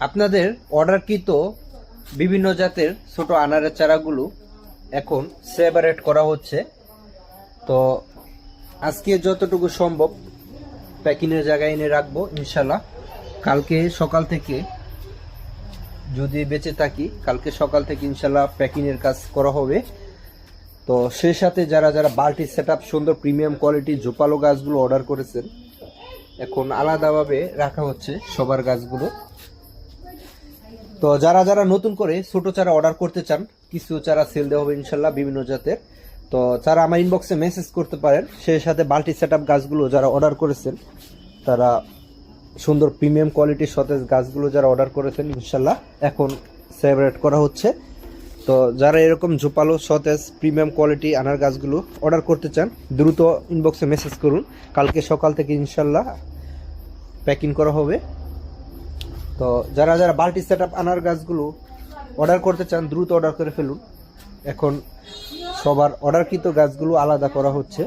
আপনাদের অর্ডারকৃত বিভিন্ন জাতের ছোট আনারের চারাগুলো এখন সেপারেট করা হচ্ছে। তো আজকে যতটুকু সম্ভব প্যাকিংয়ের জায়গায় এনে রাখবো ইনশাল্লাহ। কালকে সকাল থেকে যদি বেঁচে থাকি, কালকে সকাল থেকে ইনশাল্লাহ প্যাকিংয়ের কাজ করা হবে। তো সেই সাথে যারা যারা বাল্টি সেটআপ সুন্দর প্রিমিয়াম কোয়ালিটি ঝোপালো গাছগুলো অর্ডার করেছেন, এখন আলাদাভাবে রাখা হচ্ছে সবার গাছগুলো। তো যারা যারা নতুন করে ছোট চারা অর্ডার করতে চান, কিছু চারা সেল দেওয়া হবে ইনশাল্লাহ বিভিন্ন জাতের। তো যারা আমার ইনবক্সে মেসেজ করতে পারেন। সেই সাথে বাল্টি সেটআপ গাছগুলো যারা অর্ডার করেছেন, তারা সুন্দর প্রিমিয়াম কোয়ালিটির সতেজ গাছগুলো যারা অর্ডার করেছেন ইনশাল্লাহ এখন সেপারেট করা হচ্ছে। তো যারা এরকম ঝোপালো সতেজ প্রিমিয়াম কোয়ালিটি আনার গাছগুলো অর্ডার করতে চান, দ্রুত ইনবক্সে মেসেজ করুন। কালকে সকাল থেকে ইনশাল্লাহ প্যাকিং করা হবে। তো যারা যারা বাল্টি সেটআপ আনার গাছগুলো অর্ডার করতে চান, দ্রুত অর্ডার করে ফেলুন। এখন সবার অর্ডারকৃত গাছগুলো আলাদা করা হচ্ছে।